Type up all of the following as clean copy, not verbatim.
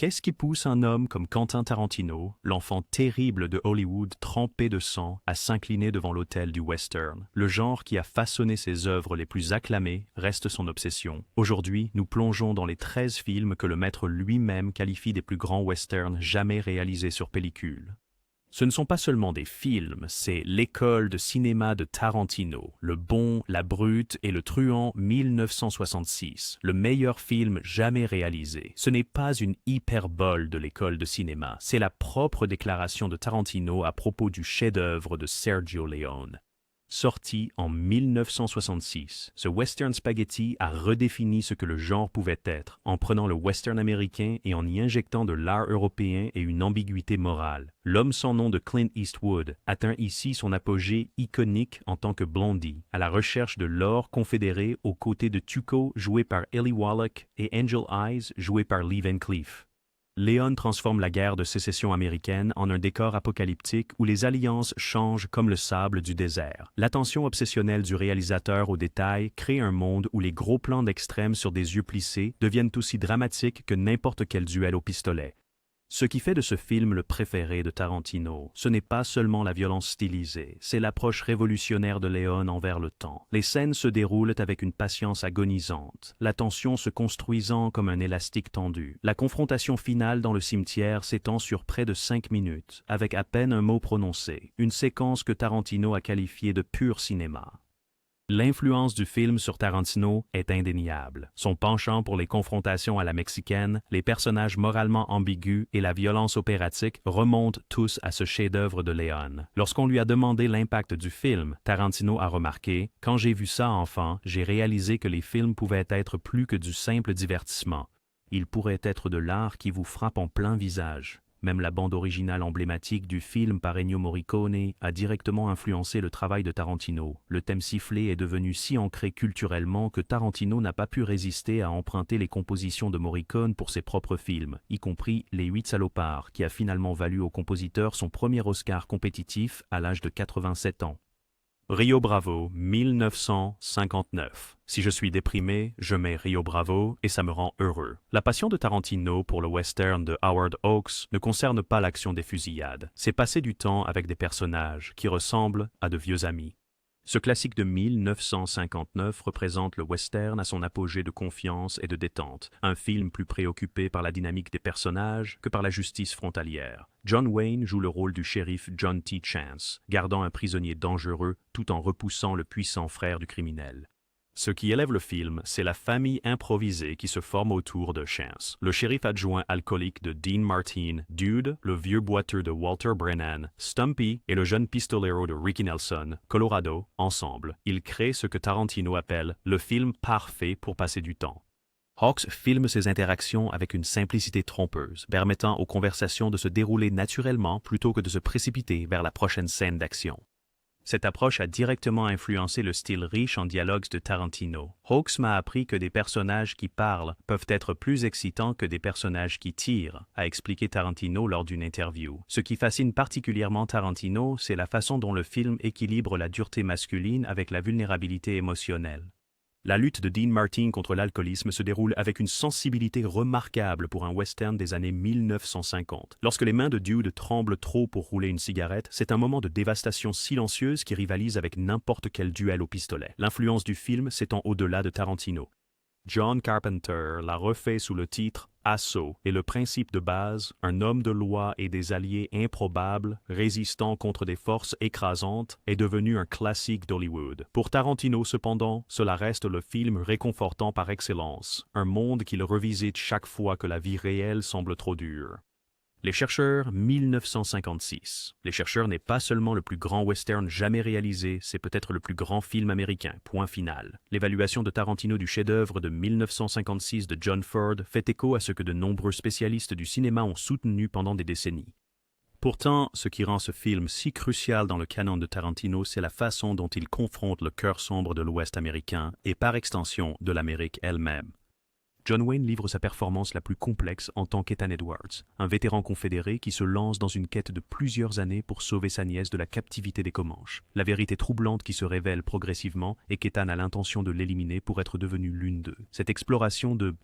Qu'est-ce qui pousse un homme comme Quentin Tarantino, l'enfant terrible de Hollywood trempé de sang, à s'incliner devant l'autel du western? Le genre qui a façonné ses œuvres les plus acclamées reste son obsession. Aujourd'hui, nous plongeons dans les 13 films que le maître lui-même qualifie des plus grands westerns jamais réalisés sur pellicule. Ce ne sont pas seulement des films, c'est l'école de cinéma de Tarantino, Le Bon, la Brute et Le Truand 1966, le meilleur film jamais réalisé. Ce n'est pas une hyperbole de l'école de cinéma, c'est la propre déclaration de Tarantino à propos du chef-d'œuvre de Sergio Leone. Sorti en 1966, ce western spaghetti a redéfini ce que le genre pouvait être, en prenant le western américain et en y injectant de l'art européen et une ambiguïté morale. L'homme sans nom de Clint Eastwood atteint ici son apogée iconique en tant que Blondie, à la recherche de l'or confédéré aux côtés de Tuco, joué par Eli Wallach, et Angel Eyes, joué par Lee Van Cleef. Leone transforme la guerre de sécession américaine en un décor apocalyptique où les alliances changent comme le sable du désert. L'attention obsessionnelle du réalisateur aux détails crée un monde où les gros plans d'extrême sur des yeux plissés deviennent aussi dramatiques que n'importe quel duel au pistolet. Ce qui fait de ce film le préféré de Tarantino, ce n'est pas seulement la violence stylisée, c'est l'approche révolutionnaire de Leone envers le temps. Les scènes se déroulent avec une patience agonisante, la tension se construisant comme un élastique tendu. La confrontation finale dans le cimetière s'étend sur près de 5 minutes, avec à peine un mot prononcé, une séquence que Tarantino a qualifiée de pur cinéma. L'influence du film sur Tarantino est indéniable. Son penchant pour les confrontations à la mexicaine, les personnages moralement ambigus et la violence opératique remontent tous à ce chef-d'œuvre de Leone. Lorsqu'on lui a demandé l'impact du film, Tarantino a remarqué « Quand j'ai vu ça enfant, j'ai réalisé que les films pouvaient être plus que du simple divertissement. Ils pourraient être de l'art qui vous frappe en plein visage. » Même la bande originale emblématique du film par Ennio Morricone a directement influencé le travail de Tarantino. Le thème sifflé est devenu si ancré culturellement que Tarantino n'a pas pu résister à emprunter les compositions de Morricone pour ses propres films, y compris Les 8 salopards, qui a finalement valu au compositeur son premier Oscar compétitif à l'âge de 87 ans. Rio Bravo, 1959. Si je suis déprimé, je mets Rio Bravo et ça me rend heureux. La passion de Tarantino pour le western de Howard Hawks ne concerne pas l'action des fusillades. C'est passer du temps avec des personnages qui ressemblent à de vieux amis. Ce classique de 1959 représente le western à son apogée de confiance et de détente, un film plus préoccupé par la dynamique des personnages que par la justice frontalière. John Wayne joue le rôle du shérif John T. Chance, gardant un prisonnier dangereux tout en repoussant le puissant frère du criminel. Ce qui élève le film, c'est la famille improvisée qui se forme autour de Chance. Le shérif adjoint alcoolique de Dean Martin, Dude, le vieux boiteux de Walter Brennan, Stumpy et le jeune pistolero de Ricky Nelson, Colorado, ensemble, ils créent ce que Tarantino appelle le film parfait pour passer du temps. Hawks filme ses interactions avec une simplicité trompeuse, permettant aux conversations de se dérouler naturellement plutôt que de se précipiter vers la prochaine scène d'action. Cette approche a directement influencé le style riche en dialogues de Tarantino. Hawks m'a appris que des personnages qui parlent peuvent être plus excitants que des personnages qui tirent, a expliqué Tarantino lors d'une interview. Ce qui fascine particulièrement Tarantino, c'est la façon dont le film équilibre la dureté masculine avec la vulnérabilité émotionnelle. La lutte de Dean Martin contre l'alcoolisme se déroule avec une sensibilité remarquable pour un western des années 1950. Lorsque les mains de Dude tremblent trop pour rouler une cigarette, c'est un moment de dévastation silencieuse qui rivalise avec n'importe quel duel au pistolet. L'influence du film s'étend au-delà de Tarantino. John Carpenter l'a refait sous le titre Assaut et le principe de base, un homme de loi et des alliés improbables, résistant contre des forces écrasantes, est devenu un classique d'Hollywood. Pour Tarantino cependant, cela reste le film réconfortant par excellence, un monde qu'il revisite chaque fois que la vie réelle semble trop dure. Les Chercheurs, 1956. Les Chercheurs n'est pas seulement le plus grand western jamais réalisé, c'est peut-être le plus grand film américain, point final. L'évaluation de Tarantino du chef-d'œuvre de 1956 de John Ford fait écho à ce que de nombreux spécialistes du cinéma ont soutenu pendant des décennies. Pourtant, ce qui rend ce film si crucial dans le canon de Tarantino, c'est la façon dont il confronte le cœur sombre de l'Ouest américain et par extension de l'Amérique elle-même. John Wayne livre sa performance la plus complexe en tant qu'Ethan Edwards, un vétéran confédéré qui se lance dans une quête de plusieurs années pour sauver sa nièce de la captivité des Comanches. La vérité troublante qui se révèle progressivement est qu'Ethan a l'intention de l'éliminer pour être devenu l'une d'eux. Cette exploration de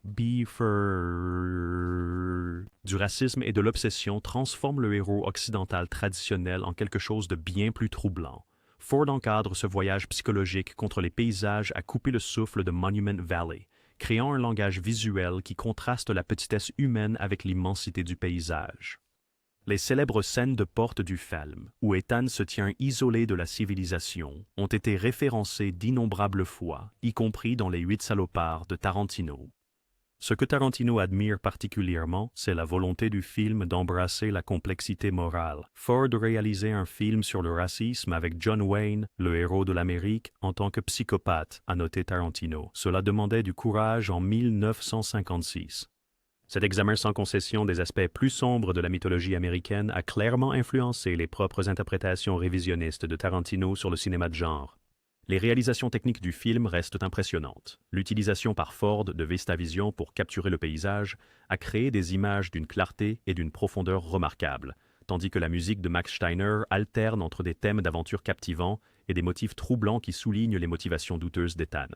du racisme et de l'obsession transforment le héros occidental traditionnel en quelque chose de bien plus troublant. Ford encadre ce voyage psychologique contre les paysages à couper le souffle de Monument Valley, créant un langage visuel qui contraste la petitesse humaine avec l'immensité du paysage. Les célèbres scènes de porte du film, où Ethan se tient isolé de la civilisation, ont été référencées d'innombrables fois, y compris dans Les 8 salopards de Tarantino. Ce que Tarantino admire particulièrement, c'est la volonté du film d'embrasser la complexité morale. Ford réalisait un film sur le racisme avec John Wayne, le héros de l'Amérique, en tant que psychopathe, a noté Tarantino. Cela demandait du courage en 1956. Cet examen sans concession des aspects plus sombres de la mythologie américaine a clairement influencé les propres interprétations révisionnistes de Tarantino sur le cinéma de genre. Les réalisations techniques du film restent impressionnantes. L'utilisation par Ford de VistaVision pour capturer le paysage a créé des images d'une clarté et d'une profondeur remarquables, tandis que la musique de Max Steiner alterne entre des thèmes d'aventure captivants et des motifs troublants qui soulignent les motivations douteuses d'Ethan.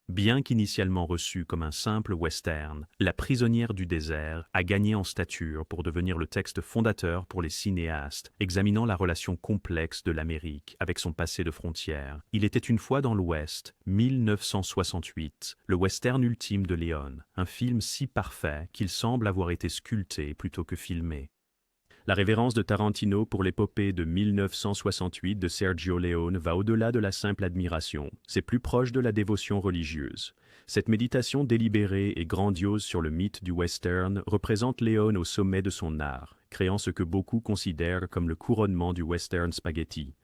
Bien qu'initialement reçue comme un simple western, La prisonnière du désert a gagné en stature pour devenir le texte fondateur pour les cinéastes, examinant la relation complexe de l'Amérique avec son passé de frontière. Il était une fois dans l'Ouest, 1968, le western ultime de Leone, un film si parfait qu'il semble avoir été sculpté plutôt que filmé. La révérence de Tarantino pour l'épopée de 1968 de Sergio Leone va au-delà de la simple admiration, c'est plus proche de la dévotion religieuse. Cette méditation délibérée et grandiose sur le mythe du western représente Leone au sommet de son art, créant ce que beaucoup considèrent comme le couronnement du western spaghetti.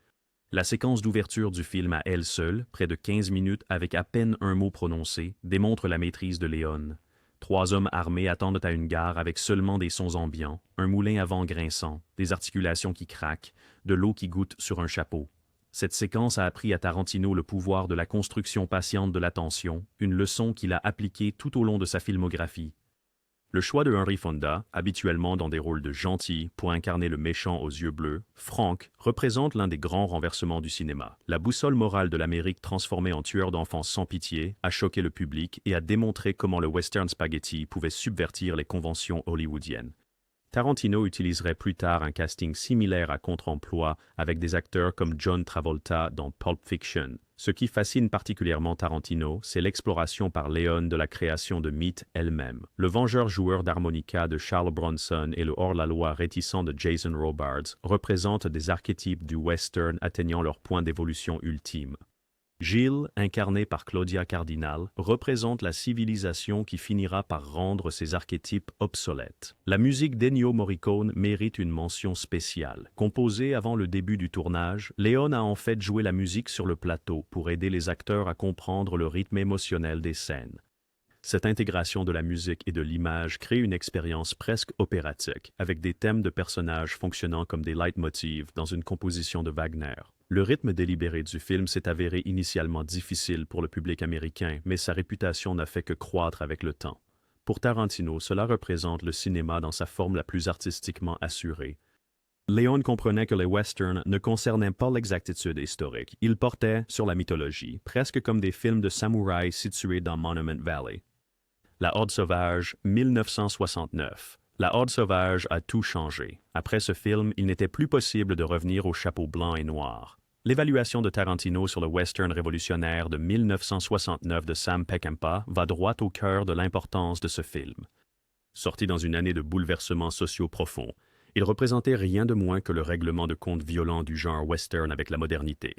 La séquence d'ouverture du film à elle seule, près de 15 minutes avec à peine un mot prononcé, démontre la maîtrise de Leone. 3 hommes armés attendent à une gare avec seulement des sons ambiants, un moulin à vent grinçant, des articulations qui craquent, de l'eau qui goutte sur un chapeau. Cette séquence a appris à Tarantino le pouvoir de la construction patiente de l'attention, une leçon qu'il a appliquée tout au long de sa filmographie. Le choix de Henry Fonda, habituellement dans des rôles de gentil pour incarner le méchant aux yeux bleus, Frank, représente l'un des grands renversements du cinéma. La boussole morale de l'Amérique transformée en tueur d'enfants sans pitié a choqué le public et a démontré comment le western spaghetti pouvait subvertir les conventions hollywoodiennes. Tarantino utiliserait plus tard un casting similaire à contre-emploi avec des acteurs comme John Travolta dans Pulp Fiction. Ce qui fascine particulièrement Tarantino, c'est l'exploration par Leone de la création de mythes elle-même. Le vengeur joueur d'harmonica de Charles Bronson et le hors-la-loi réticent de Jason Robards représentent des archétypes du western atteignant leur point d'évolution ultime. Gilles, incarné par Claudia Cardinal, représente la civilisation qui finira par rendre ces archétypes obsolètes. La musique d'Ennio Morricone mérite une mention spéciale. Composée avant le début du tournage, Leone a en fait joué la musique sur le plateau pour aider les acteurs à comprendre le rythme émotionnel des scènes. Cette intégration de la musique et de l'image crée une expérience presque opératique, avec des thèmes de personnages fonctionnant comme des leitmotivs dans une composition de Wagner. Le rythme délibéré du film s'est avéré initialement difficile pour le public américain, mais sa réputation n'a fait que croître avec le temps. Pour Tarantino, cela représente le cinéma dans sa forme la plus artistiquement assurée. Leone comprenait que les westerns ne concernaient pas l'exactitude historique, ils portaient sur la mythologie, presque comme des films de samouraïs situés dans Monument Valley. La Horde sauvage, 1969. La Horde sauvage a tout changé. Après ce film, il n'était plus possible de revenir au chapeau blanc et noir. L'évaluation de Tarantino sur le western révolutionnaire de 1969 de Sam Peckinpah va droit au cœur de l'importance de ce film. Sorti dans une année de bouleversements sociaux profonds, il représentait rien de moins que le règlement de compte violent du genre western avec la modernité.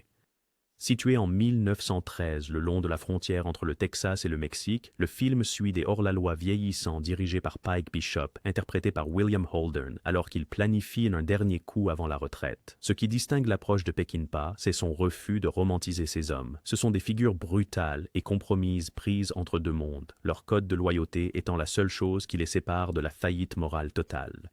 Situé en 1913 le long de la frontière entre le Texas et le Mexique, le film suit des hors-la-loi vieillissants dirigés par Pike Bishop, interprété par William Holden, alors qu'il planifie un dernier coup avant la retraite. Ce qui distingue l'approche de Peckinpah, c'est son refus de romantiser ces hommes. Ce sont des figures brutales et compromises prises entre deux mondes, leur code de loyauté étant la seule chose qui les sépare de la faillite morale totale.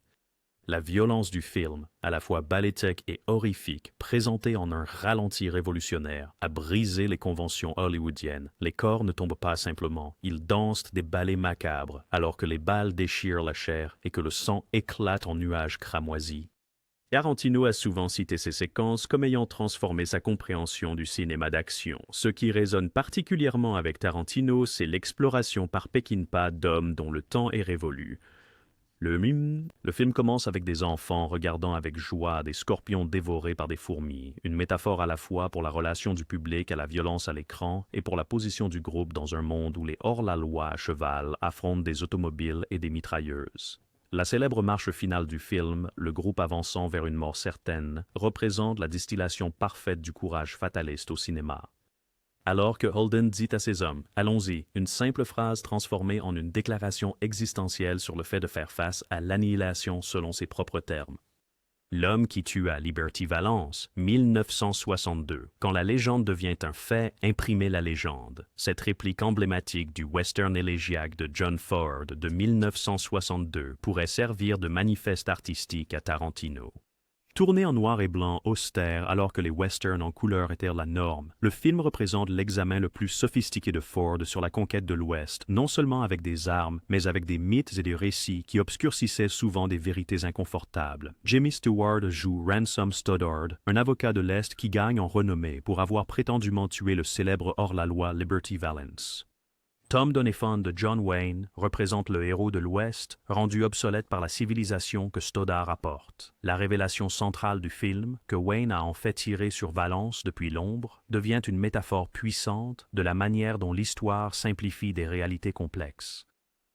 La violence du film, à la fois ballétique et horrifique, présentée en un ralenti révolutionnaire, a brisé les conventions hollywoodiennes. Les corps ne tombent pas simplement, ils dansent des ballets macabres, alors que les balles déchirent la chair et que le sang éclate en nuages cramoisis. Tarantino a souvent cité ces séquences comme ayant transformé sa compréhension du cinéma d'action. Ce qui résonne particulièrement avec Tarantino, c'est l'exploration par Peckinpah d'hommes dont le temps est révolu. Le film commence avec des enfants regardant avec joie des scorpions dévorés par des fourmis, une métaphore à la fois pour la relation du public à la violence à l'écran et pour la position du groupe dans un monde où les hors-la-loi à cheval affrontent des automobiles et des mitrailleuses. La célèbre marche finale du film, le groupe avançant vers une mort certaine, représente la distillation parfaite du courage fataliste au cinéma. Alors que Holden dit à ses hommes « Allons-y », une simple phrase transformée en une déclaration existentielle sur le fait de faire face à l'annihilation selon ses propres termes. L'homme qui tua Liberty Valance, 1962. Quand la légende devient un fait, imprimez la légende. Cette réplique emblématique du western élégiaque de John Ford de 1962 pourrait servir de manifeste artistique à Tarantino. Tourné en noir et blanc austère alors que les westerns en couleur étaient la norme, le film représente l'examen le plus sophistiqué de Ford sur la conquête de l'Ouest, non seulement avec des armes, mais avec des mythes et des récits qui obscurcissaient souvent des vérités inconfortables. Jimmy Stewart joue Ransom Stoddard, un avocat de l'Est qui gagne en renommée pour avoir prétendument tué le célèbre hors-la-loi Liberty Valance. Tom Doniphan de John Wayne représente le héros de l'Ouest, rendu obsolète par la civilisation que Stoddard apporte. La révélation centrale du film, que Wayne a en fait tiré sur Valance depuis l'ombre, devient une métaphore puissante de la manière dont l'histoire simplifie des réalités complexes.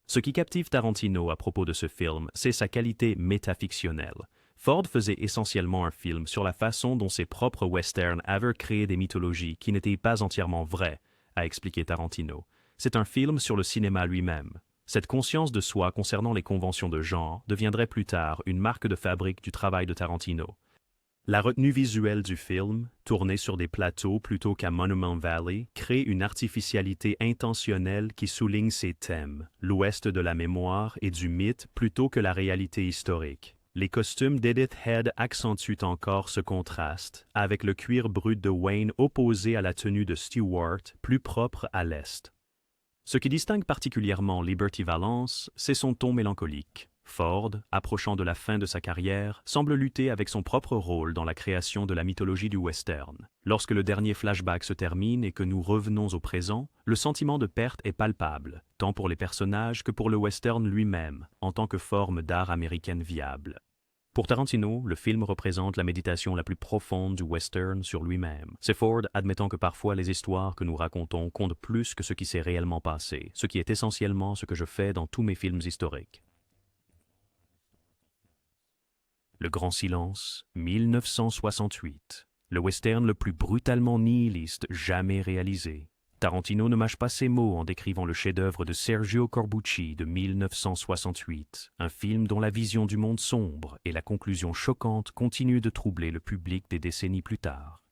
Ce qui captive Tarantino à propos de ce film, c'est sa qualité métafictionnelle. Ford faisait essentiellement un film sur la façon dont ses propres westerns avaient créé des mythologies qui n'étaient pas entièrement vraies, a expliqué Tarantino. C'est un film sur le cinéma lui-même. Cette conscience de soi concernant les conventions de genre deviendrait plus tard une marque de fabrique du travail de Tarantino. La retenue visuelle du film, tournée sur des plateaux plutôt qu'à Monument Valley, crée une artificialité intentionnelle qui souligne ses thèmes, l'Ouest de la mémoire et du mythe plutôt que la réalité historique. Les costumes d'Edith Head accentuent encore ce contraste, avec le cuir brut de Wayne opposé à la tenue de Stewart, plus propre à l'Est. Ce qui distingue particulièrement Liberty Valance, c'est son ton mélancolique. Ford, approchant de la fin de sa carrière, semble lutter avec son propre rôle dans la création de la mythologie du western. Lorsque le dernier flashback se termine et que nous revenons au présent, le sentiment de perte est palpable, tant pour les personnages que pour le western lui-même, en tant que forme d'art américaine viable. Pour Tarantino, le film représente la méditation la plus profonde du western sur lui-même. C'est Ford admettant que parfois les histoires que nous racontons comptent plus que ce qui s'est réellement passé, ce qui est essentiellement ce que je fais dans tous mes films historiques. Le Grand Silence, 1968. Le western le plus brutalement nihiliste jamais réalisé. Tarantino ne mâche pas ses mots en décrivant le chef-d'œuvre de Sergio Corbucci de 1968, un film dont la vision du monde sombre et la conclusion choquante continuent de troubler le public des décennies plus tard.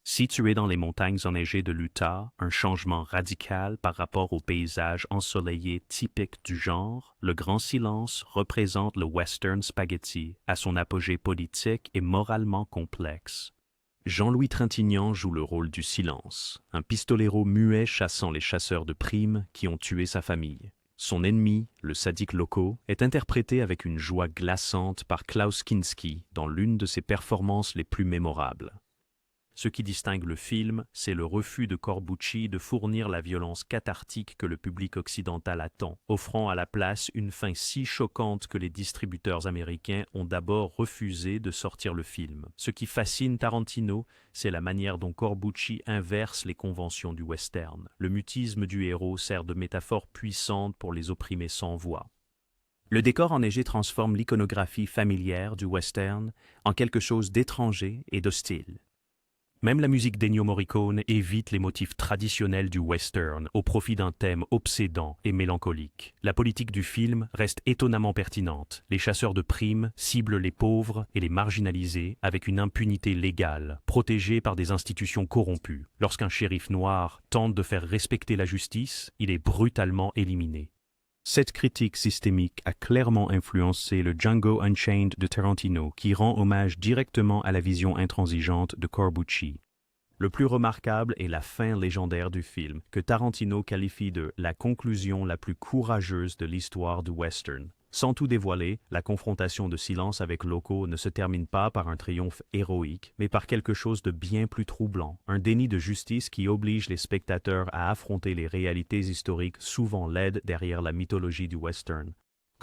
Situé dans les montagnes enneigées de l'Utah, un changement radical par rapport au paysage ensoleillé typique du genre, Le Grand Silence représente le western spaghetti à son apogée politique et moralement complexe. Jean-Louis Trintignant joue le rôle du silence, un pistolero muet chassant les chasseurs de primes qui ont tué sa famille. Son ennemi, le sadique Loco, est interprété avec une joie glaçante par Klaus Kinski dans l'une de ses performances les plus mémorables. Ce qui distingue le film, c'est le refus de Corbucci de fournir la violence cathartique que le public occidental attend, offrant à la place une fin si choquante que les distributeurs américains ont d'abord refusé de sortir le film. Ce qui fascine Tarantino, c'est la manière dont Corbucci inverse les conventions du western. Le mutisme du héros sert de métaphore puissante pour les opprimés sans voix. Le décor enneigé transforme l'iconographie familière du western en quelque chose d'étranger et d'hostile. Même la musique d'Ennio Morricone évite les motifs traditionnels du western au profit d'un thème obsédant et mélancolique. La politique du film reste étonnamment pertinente. Les chasseurs de primes ciblent les pauvres et les marginalisés avec une impunité légale, protégés par des institutions corrompues. Lorsqu'un shérif noir tente de faire respecter la justice, il est brutalement éliminé. Cette critique systémique a clairement influencé le Django Unchained de Tarantino, qui rend hommage directement à la vision intransigeante de Corbucci. Le plus remarquable est la fin légendaire du film, que Tarantino qualifie de « la conclusion la plus courageuse de l'histoire du western ». Sans tout dévoiler, la confrontation de Silence avec Loco ne se termine pas par un triomphe héroïque, mais par quelque chose de bien plus troublant, un déni de justice qui oblige les spectateurs à affronter les réalités historiques souvent laides derrière la mythologie du western.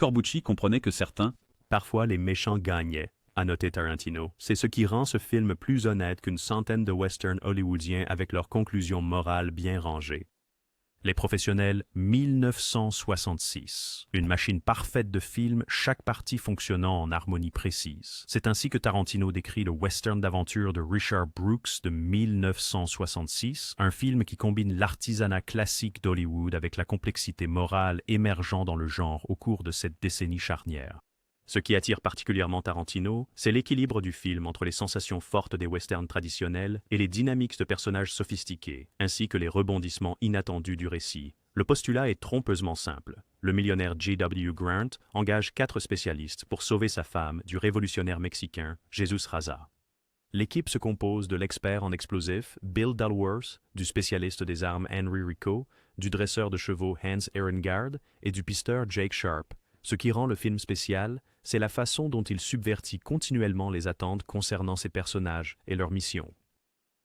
Corbucci comprenait que certains, Parfois, les méchants gagnaient, a noté Tarantino. C'est ce qui rend ce film plus honnête qu'une centaine de westerns hollywoodiens avec leurs conclusions morales bien rangées. Les Professionnels, 1966. Une machine parfaite de film, chaque partie fonctionnant en harmonie précise. C'est ainsi que Tarantino décrit le western d'aventure de Richard Brooks de 1966, un film qui combine l'artisanat classique d'Hollywood avec la complexité morale émergeant dans le genre au cours de cette décennie charnière. Ce qui attire particulièrement Tarantino, c'est l'équilibre du film entre les sensations fortes des westerns traditionnels et les dynamiques de personnages sophistiqués, ainsi que les rebondissements inattendus du récit. Le postulat est trompeusement simple. Le millionnaire J.W. Grant engage 4 spécialistes pour sauver sa femme du révolutionnaire mexicain Jesus Raza. L'équipe se compose de l'expert en explosifs Bill Dalworth, du spécialiste des armes Henry Rico, du dresseur de chevaux Hans Ehrengard et du pisteur Jake Sharp. Ce qui rend le film spécial, c'est la façon dont il subvertit continuellement les attentes concernant ses personnages et leur mission.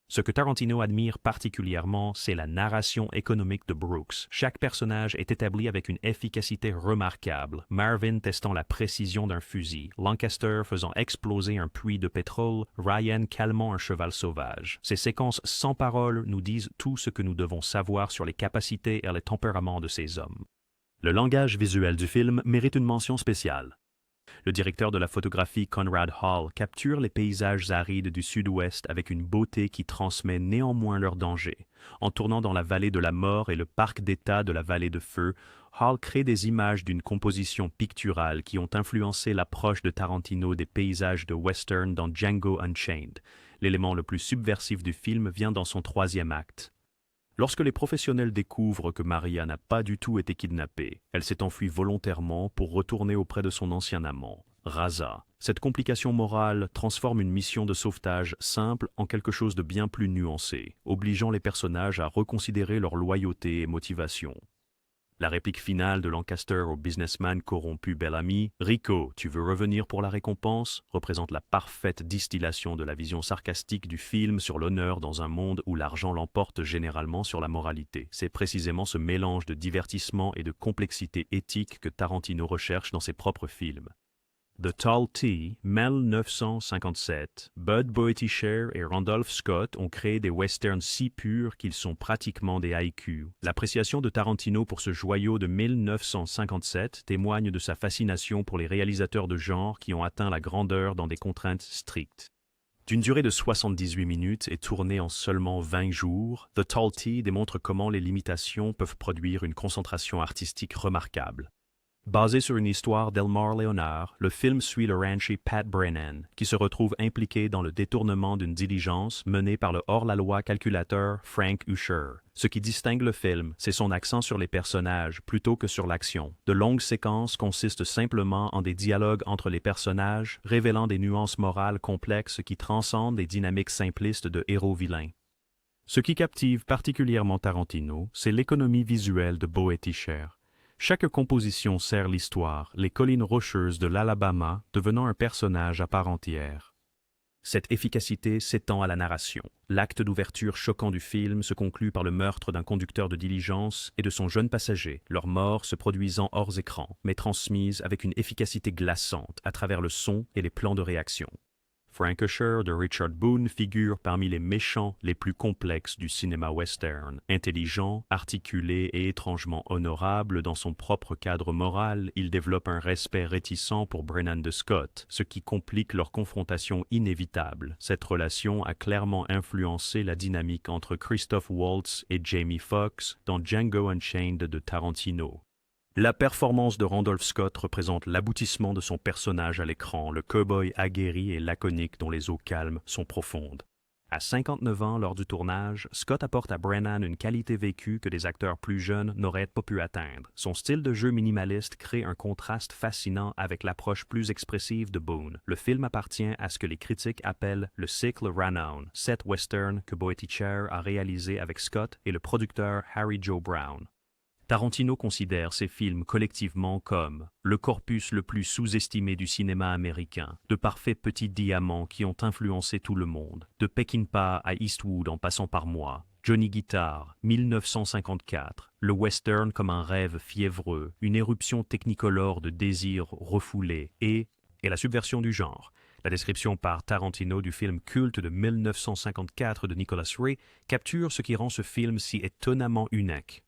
Ce que Tarantino admire particulièrement, c'est la narration économique de Brooks. Chaque personnage est établi avec une efficacité remarquable, Marvin testant la précision d'un fusil, Lancaster faisant exploser un puits de pétrole, Ryan calmant un cheval sauvage. Ces séquences sans parole nous disent tout ce que nous devons savoir sur les capacités et les tempéraments de ces hommes. Le langage visuel du film mérite une mention spéciale. Le directeur de la photographie Conrad Hall capture les paysages arides du sud-ouest avec une beauté qui transmet néanmoins leur danger. En tournant dans la vallée de la mort et le parc d'État de la vallée de feu, Hall crée des images d'une composition picturale qui ont influencé l'approche de Tarantino des paysages de western dans Django Unchained. L'élément le plus subversif du film vient dans son 3e acte. Lorsque les professionnels découvrent que Maria n'a pas du tout été kidnappée, elle s'est enfuie volontairement pour retourner auprès de son ancien amant, Raza. Cette complication morale transforme une mission de sauvetage simple en quelque chose de bien plus nuancé, obligeant les personnages à reconsidérer leur loyauté et motivation. La réplique finale de Lancaster au businessman corrompu Bellamy, « Rico, tu veux revenir pour la récompense ?» représente la parfaite distillation de la vision sarcastique du film sur l'honneur dans un monde où l'argent l'emporte généralement sur la moralité. C'est précisément ce mélange de divertissement et de complexité éthique que Tarantino recherche dans ses propres films. The Tall Tea, 1957, Bud Boetticher et Randolph Scott ont créé des westerns si purs qu'ils sont pratiquement des haïkus. L'appréciation de Tarantino pour ce joyau de 1957 témoigne de sa fascination pour les réalisateurs de genre qui ont atteint la grandeur dans des contraintes strictes. D'une durée de 78 minutes et tournée en seulement 20 jours, The Tall Tea démontre comment les limitations peuvent produire une concentration artistique remarquable. Basé sur une histoire d'Elmore Leonard, le film suit le rancher Pat Brennan, qui se retrouve impliqué dans le détournement d'une diligence menée par le hors-la-loi calculateur Frank Usher. Ce qui distingue le film, c'est son accent sur les personnages plutôt que sur l'action. De longues séquences consistent simplement en des dialogues entre les personnages, révélant des nuances morales complexes qui transcendent les dynamiques simplistes de héros-vilains. Ce qui captive particulièrement Tarantino, c'est l'économie visuelle de Boetticher. Chaque composition sert l'histoire, les collines rocheuses de l'Alabama devenant un personnage à part entière. Cette efficacité s'étend à la narration. L'acte d'ouverture choquant du film se conclut par le meurtre d'un conducteur de diligence et de son jeune passager, leur mort se produisant hors écran, mais transmise avec une efficacité glaçante à travers le son et les plans de réaction. Frank Usher de Richard Boone figure parmi les méchants les plus complexes du cinéma western. Intelligent, articulé et étrangement honorable dans son propre cadre moral, il développe un respect réticent pour Brennan de Scott, ce qui complique leur confrontation inévitable. Cette relation a clairement influencé la dynamique entre Christoph Waltz et Jamie Foxx dans Django Unchained de Tarantino. La performance de Randolph Scott représente l'aboutissement de son personnage à l'écran, le cow-boy aguerri et laconique dont les eaux calmes sont profondes. À 59 ans lors du tournage, Scott apporte à Brennan une qualité vécue que des acteurs plus jeunes n'auraient pas pu atteindre. Son style de jeu minimaliste crée un contraste fascinant avec l'approche plus expressive de Boone. Le film appartient à ce que les critiques appellent le cycle Renown, 7 westerns que Boetticher a réalisé avec Scott et le producteur Harry Joe Brown. Tarantino considère ces films collectivement comme le corpus le plus sous-estimé du cinéma américain, de parfaits petits diamants qui ont influencé tout le monde, de Peckinpah à Eastwood en passant par moi. Johnny Guitar, 1954, le western comme un rêve fiévreux, une éruption technicolore de désirs refoulés et la subversion du genre. La description par Tarantino du film culte de 1954 de Nicholas Ray capture ce qui rend ce film si étonnamment unique.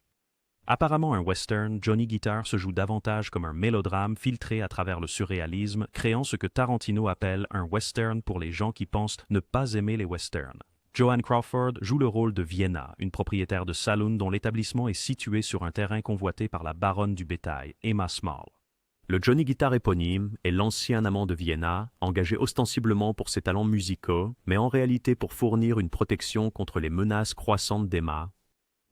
Apparemment un western, Johnny Guitar se joue davantage comme un mélodrame filtré à travers le surréalisme, créant ce que Tarantino appelle un western pour les gens qui pensent ne pas aimer les westerns. Joan Crawford joue le rôle de Vienna, une propriétaire de saloon dont l'établissement est situé sur un terrain convoité par la baronne du bétail, Emma Small. Le Johnny Guitar éponyme est l'ancien amant de Vienna, engagé ostensiblement pour ses talents musicaux, mais en réalité pour fournir une protection contre les menaces croissantes d'Emma.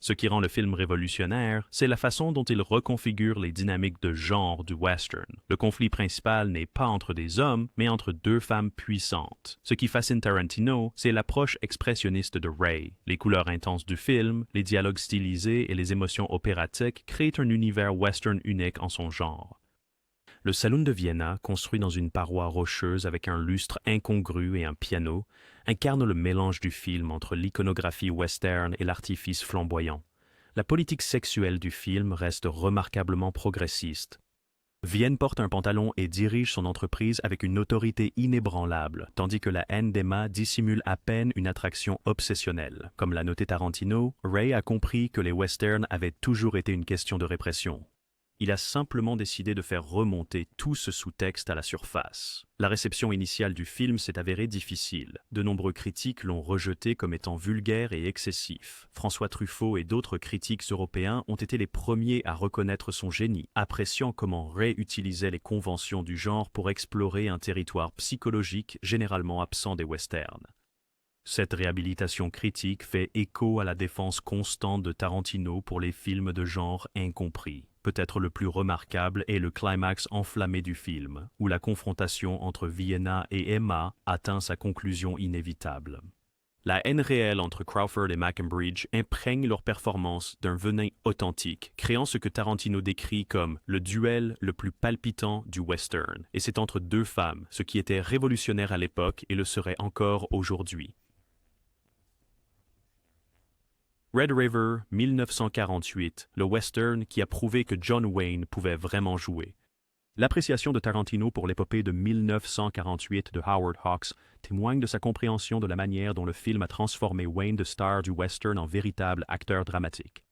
Ce qui rend le film révolutionnaire, c'est la façon dont il reconfigure les dynamiques de genre du western. Le conflit principal n'est pas entre des hommes, mais entre deux femmes puissantes. Ce qui fascine Tarantino, c'est l'approche expressionniste de Ray. Les couleurs intenses du film, les dialogues stylisés et les émotions opératiques créent un univers western unique en son genre. Le Saloon de Vienna, construit dans une paroi rocheuse avec un lustre incongru et un piano, incarne le mélange du film entre l'iconographie western et l'artifice flamboyant. La politique sexuelle du film reste remarquablement progressiste. Vienne porte un pantalon et dirige son entreprise avec une autorité inébranlable, tandis que la haine d'Emma dissimule à peine une attraction obsessionnelle. Comme l'a noté Tarantino, Ray a compris que les westerns avaient toujours été une question de répression. Il a simplement décidé de faire remonter tout ce sous-texte à la surface. La réception initiale du film s'est avérée difficile. De nombreux critiques l'ont rejeté comme étant vulgaire et excessif. François Truffaut et d'autres critiques européens ont été les premiers à reconnaître son génie, appréciant comment Ray utilisait les conventions du genre pour explorer un territoire psychologique généralement absent des westerns. Cette réhabilitation critique fait écho à la défense constante de Tarantino pour les films de genre incompris. Peut-être le plus remarquable est le climax enflammé du film, où la confrontation entre Vienna et Emma atteint sa conclusion inévitable. La haine réelle entre Crawford et Mackenbridge imprègne leur performance d'un venin authentique, créant ce que Tarantino décrit comme le duel le plus palpitant du western. Et c'est entre deux femmes, ce qui était révolutionnaire à l'époque et le serait encore aujourd'hui. Red River, 1948, le western qui a prouvé que John Wayne pouvait vraiment jouer. L'appréciation de Tarantino pour l'épopée de 1948 de Howard Hawks témoigne de sa compréhension de la manière dont le film a transformé Wayne de star du western en véritable acteur dramatique.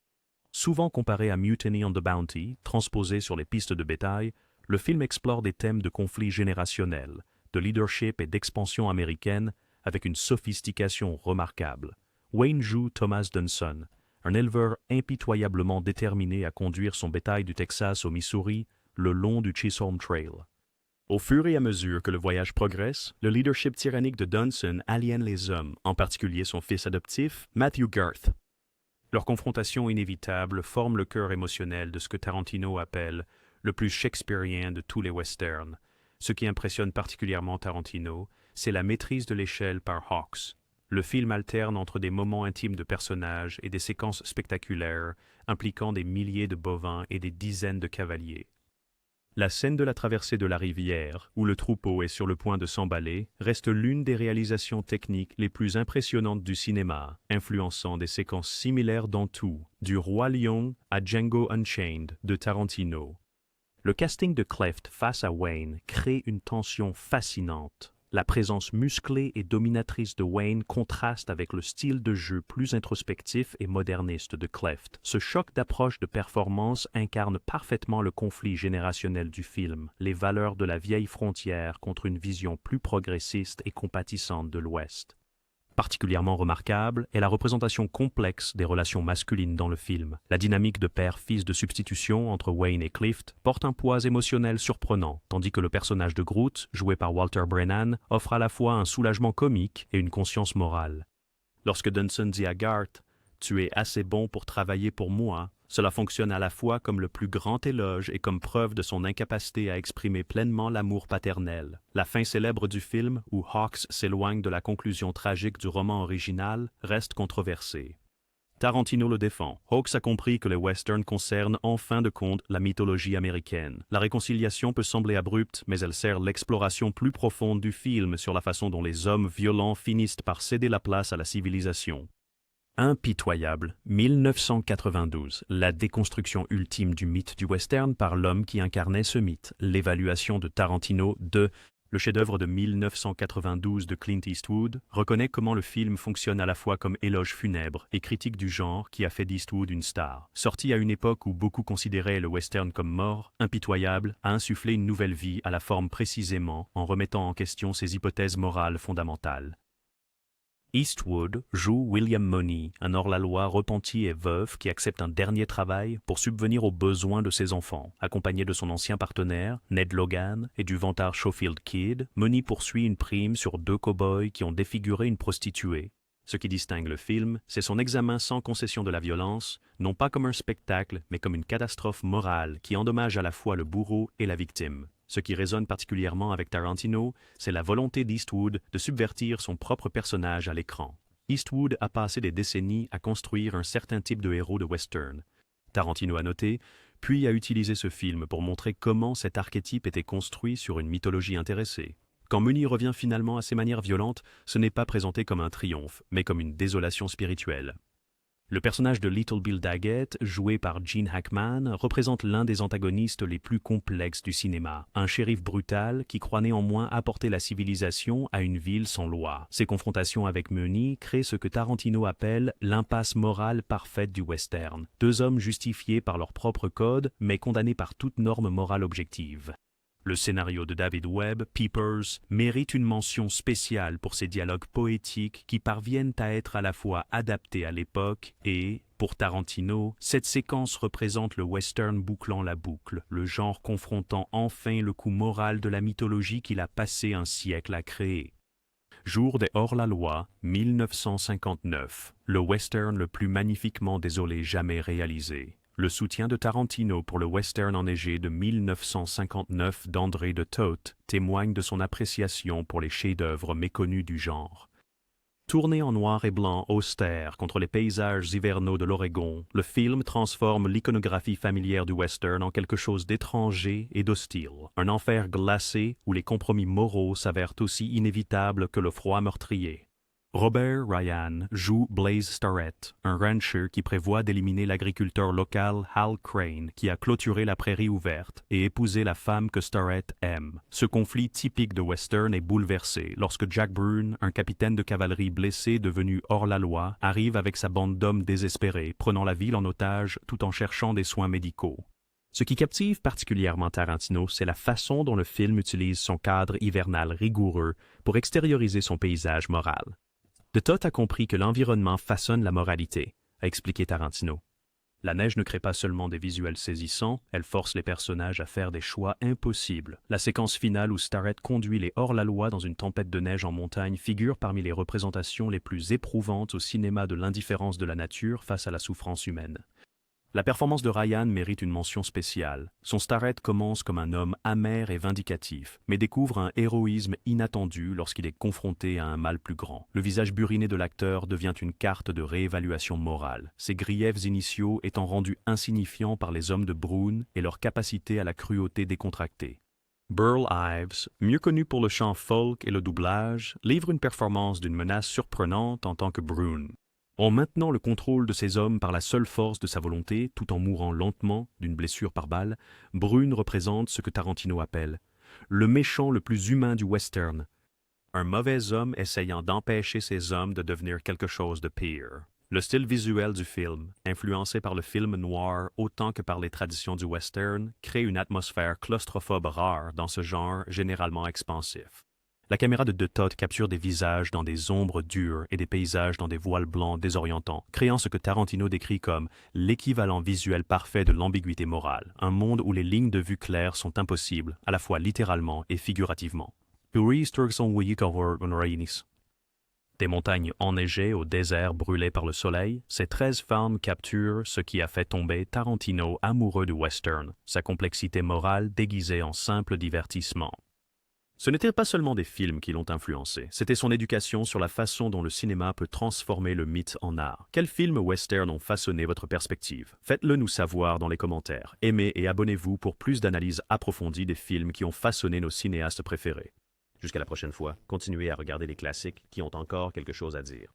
Souvent comparé à Mutiny on the Bounty, transposé sur les pistes de bétail, le film explore des thèmes de conflits générationnels, de leadership et d'expansion américaine avec une sophistication remarquable. Wayne joue Thomas Dunson, un éleveur impitoyablement déterminé à conduire son bétail du Texas au Missouri le long du Chisholm Trail. Au fur et à mesure que le voyage progresse, le leadership tyrannique de Dunson aliène les hommes, en particulier son fils adoptif, Matthew Garth. Leur confrontation inévitable forme le cœur émotionnel de ce que Tarantino appelle le plus shakespearien de tous les westerns. Ce qui impressionne particulièrement Tarantino, c'est la maîtrise de l'échelle par Hawks. Le film alterne entre des moments intimes de personnages et des séquences spectaculaires impliquant des milliers de bovins et des dizaines de cavaliers. La scène de la traversée de la rivière, où le troupeau est sur le point de s'emballer, reste l'une des réalisations techniques les plus impressionnantes du cinéma, influençant des séquences similaires dans tout, du Roi Lion à Django Unchained de Tarantino. Le casting de Cleft face à Wayne crée une tension fascinante. La présence musclée et dominatrice de Wayne contraste avec le style de jeu plus introspectif et moderniste de Cleft. Ce choc d'approche de performance incarne parfaitement le conflit générationnel du film, les valeurs de la vieille frontière contre une vision plus progressiste et compatissante de l'Ouest. Particulièrement remarquable est la représentation complexe des relations masculines dans le film. La dynamique de père-fils de substitution entre Wayne et Clift porte un poids émotionnel surprenant, tandis que le personnage de Groot, joué par Walter Brennan, offre à la fois un soulagement comique et une conscience morale. Lorsque Dunson dit à Garth « Tu es assez bon pour travailler pour moi », cela fonctionne à la fois comme le plus grand éloge et comme preuve de son incapacité à exprimer pleinement l'amour paternel. La fin célèbre du film, où Hawks s'éloigne de la conclusion tragique du roman original, reste controversée. Tarantino le défend. Hawks a compris que les westerns concernent en fin de compte la mythologie américaine. La réconciliation peut sembler abrupte, mais elle sert l'exploration plus profonde du film sur la façon dont les hommes violents finissent par céder la place à la civilisation. Impitoyable, 1992, la déconstruction ultime du mythe du western par l'homme qui incarnait ce mythe, l'évaluation de Tarantino de le chef-d'œuvre de 1992 de Clint Eastwood reconnaît comment le film fonctionne à la fois comme éloge funèbre et critique du genre qui a fait d'Eastwood une star. Sorti à une époque où beaucoup considéraient le western comme mort, Impitoyable a insufflé une nouvelle vie à la forme précisément en remettant en question ses hypothèses morales fondamentales. Eastwood joue William Money, un hors-la-loi repenti et veuf qui accepte un dernier travail pour subvenir aux besoins de ses enfants. Accompagné de son ancien partenaire, Ned Logan, et du vantard Schofield Kid, Money poursuit une prime sur 2 cow-boys qui ont défiguré une prostituée. Ce qui distingue le film, c'est son examen sans concession de la violence, non pas comme un spectacle, mais comme une catastrophe morale qui endommage à la fois le bourreau et la victime. Ce qui résonne particulièrement avec Tarantino, c'est la volonté d'Eastwood de subvertir son propre personnage à l'écran. Eastwood a passé des décennies à construire un certain type de héros de western. Tarantino a noté, puis a utilisé ce film pour montrer comment cet archétype était construit sur une mythologie intéressée. Quand Money revient finalement à ses manières violentes, ce n'est pas présenté comme un triomphe, mais comme une désolation spirituelle. Le personnage de Little Bill Daggett, joué par Gene Hackman, représente l'un des antagonistes les plus complexes du cinéma, un shérif brutal qui croit néanmoins apporter la civilisation à une ville sans loi. Ses confrontations avec Money créent ce que Tarantino appelle l'impasse morale parfaite du western, 2 hommes justifiés par leur propre code, mais condamnés par toute norme morale objective. Le scénario de David Webb, Peepers, mérite une mention spéciale pour ses dialogues poétiques qui parviennent à être à la fois adaptés à l'époque et, pour Tarantino, cette séquence représente le western bouclant la boucle, le genre confrontant enfin le coup moral de la mythologie qu'il a passé un siècle à créer. Jour des hors-la-loi, 1959, le western le plus magnifiquement désolé jamais réalisé. Le soutien de Tarantino pour le western enneigé de 1959 d'André de Toth témoigne de son appréciation pour les chefs-d'œuvre méconnus du genre. Tourné en noir et blanc austère contre les paysages hivernaux de l'Oregon, le film transforme l'iconographie familière du western en quelque chose d'étranger et d'hostile. Un enfer glacé où les compromis moraux s'avèrent aussi inévitables que le froid meurtrier. Robert Ryan joue Blaze Starrett, un rancher qui prévoit d'éliminer l'agriculteur local Hal Crane qui a clôturé la prairie ouverte et épousé la femme que Starrett aime. Ce conflit typique de western est bouleversé lorsque Jack Brune, un capitaine de cavalerie blessé devenu hors-la-loi, arrive avec sa bande d'hommes désespérés, prenant la ville en otage tout en cherchant des soins médicaux. Ce qui captive particulièrement Tarantino, c'est la façon dont le film utilise son cadre hivernal rigoureux pour extérioriser son paysage moral. De Toth a compris que l'environnement façonne la moralité, a expliqué Tarantino. La neige ne crée pas seulement des visuels saisissants, elle force les personnages à faire des choix impossibles. La séquence finale où Starrett conduit les hors-la-loi dans une tempête de neige en montagne figure parmi les représentations les plus éprouvantes au cinéma de l'indifférence de la nature face à la souffrance humaine. La performance de Ryan mérite une mention spéciale. Son Starrett commence comme un homme amer et vindicatif, mais découvre un héroïsme inattendu lorsqu'il est confronté à un mal plus grand. Le visage buriné de l'acteur devient une carte de réévaluation morale, ses griefs initiaux étant rendus insignifiants par les hommes de Brune et leur capacité à la cruauté décontractée. Burl Ives, mieux connu pour le chant folk et le doublage, livre une performance d'une menace surprenante en tant que Brune. En maintenant le contrôle de ses hommes par la seule force de sa volonté, tout en mourant lentement d'une blessure par balle, Brune représente ce que Tarantino appelle le méchant le plus humain du western, un mauvais homme essayant d'empêcher ses hommes de devenir quelque chose de pire. Le style visuel du film, influencé par le film noir autant que par les traditions du western, crée une atmosphère claustrophobe rare dans ce genre généralement expansif. La caméra de Toth capture des visages dans des ombres dures et des paysages dans des voiles blancs désorientants, créant ce que Tarantino décrit comme l'équivalent visuel parfait de l'ambiguïté morale, un monde où les lignes de vue claires sont impossibles, à la fois littéralement et figurativement. Des montagnes enneigées au désert brûlé par le soleil, ces 13 femmes capturent ce qui a fait tomber Tarantino amoureux du western, sa complexité morale déguisée en simple divertissement. Ce n'étaient pas seulement des films qui l'ont influencé, c'était son éducation sur la façon dont le cinéma peut transformer le mythe en art. Quels films western ont façonné votre perspective? Faites-le nous savoir dans les commentaires. Aimez et abonnez-vous pour plus d'analyses approfondies des films qui ont façonné nos cinéastes préférés. Jusqu'à la prochaine fois, continuez à regarder les classiques qui ont encore quelque chose à dire.